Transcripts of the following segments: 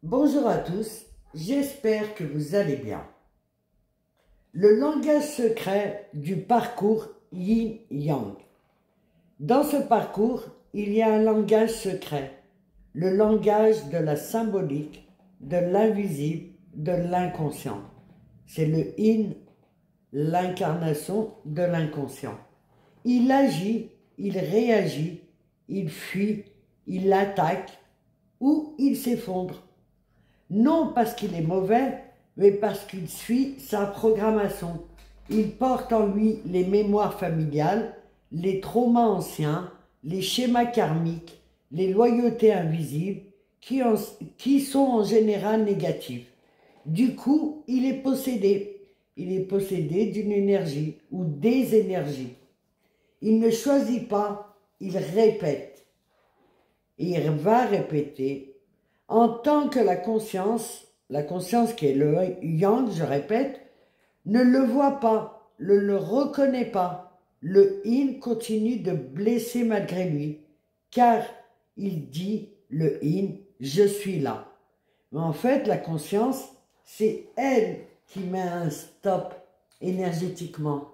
Bonjour à tous, j'espère que vous allez bien. Le langage secret du parcours Yin-Yang. Dans ce parcours, il y a un langage secret, le langage de la symbolique, de l'invisible, de l'inconscient. C'est le Yin, l'incarnation de l'inconscient. Il agit, il réagit, il fuit, il attaque ou il s'effondre. Non parce qu'il est mauvais, mais parce qu'il suit sa programmation. Il porte en lui les mémoires familiales, les traumas anciens, les schémas karmiques, les loyautés invisibles, qui sont en général négatives. Du coup, il est possédé. Il est possédé d'une énergie ou des énergies. Il ne choisit pas, il répète. Et il va répéter. En tant que la conscience qui est le yang, je répète, ne le voit pas, ne le reconnaît pas, le yin continue de blesser malgré lui, car il dit, le yin, je suis là. Mais en fait, la conscience, c'est elle qui met un stop énergétiquement,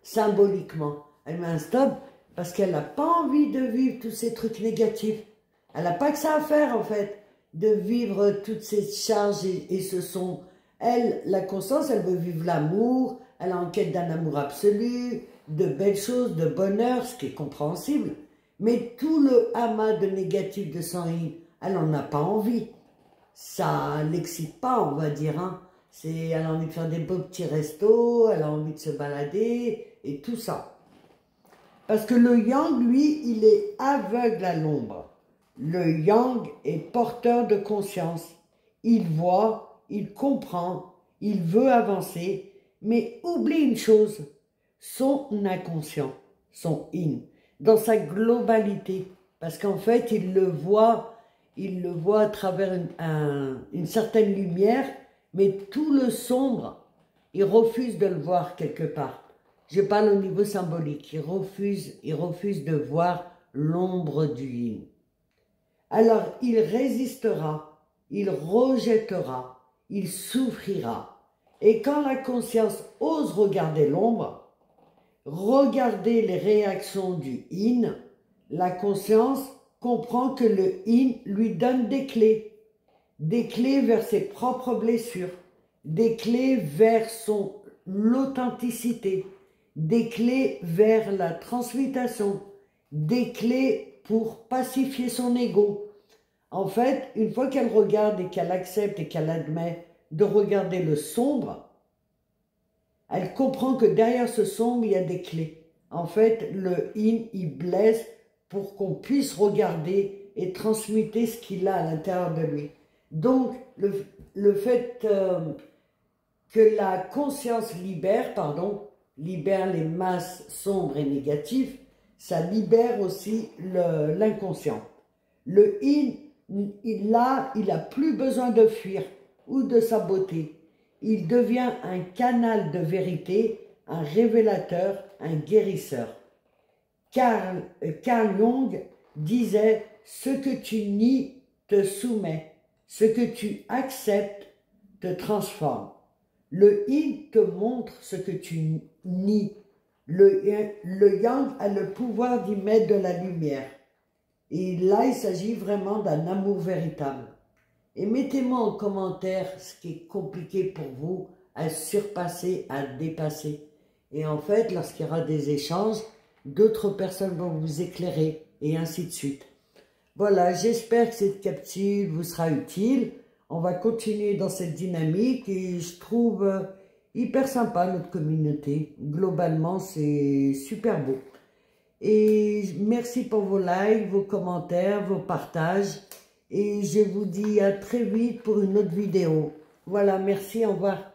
symboliquement. Elle met un stop parce qu'elle n'a pas envie de vivre tous ces trucs négatifs. Elle n'a pas que ça à faire, en fait, de vivre toutes ces charges et ce sont... Elle, la conscience, elle veut vivre l'amour, elle est en quête d'un amour absolu, de belles choses, de bonheur, ce qui est compréhensible. Mais tout le amas de négatif de son yin, elle n'en a pas envie. Ça l'excite pas, on va dire. Hein. Elle a envie de faire des beaux petits restos, elle a envie de se balader et tout ça. Parce que le yang, lui, il est aveugle à l'ombre. Le yang est porteur de conscience. Il voit, il comprend, il veut avancer, mais oublie une chose, son inconscient, son yin, dans sa globalité. Parce qu'en fait, il le voit à travers une certaine lumière, mais tout le sombre, il refuse de le voir quelque part. Je parle au niveau symbolique, il refuse de voir l'ombre du yin. Alors il résistera, il rejettera, il souffrira. Et quand la conscience ose regarder l'ombre, regarder les réactions du yin, la conscience comprend que le yin lui donne des clés vers ses propres blessures, des clés vers l'authenticité, des clés vers la transmutation, des clés pour pacifier son ego. En fait, une fois qu'elle regarde et qu'elle accepte et qu'elle admet de regarder le sombre, elle comprend que derrière ce sombre, il y a des clés. En fait, le yin, il blesse pour qu'on puisse regarder et transmuter ce qu'il a à l'intérieur de lui. Donc, le fait que la conscience libère les masses sombres et négatives, ça libère aussi l'inconscient. Le yin, il n'a plus besoin de fuir ou de saboter. Il devient un canal de vérité, un révélateur, un guérisseur. Carl Jung disait « Ce que tu nies te soumet, ce que tu acceptes te transforme ». Le yin te montre ce que tu nies. Le yang a le pouvoir d'y mettre de la lumière. Et là, il s'agit vraiment d'un amour véritable. Et mettez-moi en commentaire ce qui est compliqué pour vous à surpasser, à dépasser. Et en fait, lorsqu'il y aura des échanges, d'autres personnes vont vous éclairer et ainsi de suite. Voilà, j'espère que cette capsule vous sera utile. On va continuer dans cette dynamique et je trouve hyper sympa notre communauté. Globalement, c'est super beau. Et merci pour vos likes, vos commentaires, vos partages. Et je vous dis à très vite pour une autre vidéo. Voilà, merci, au revoir.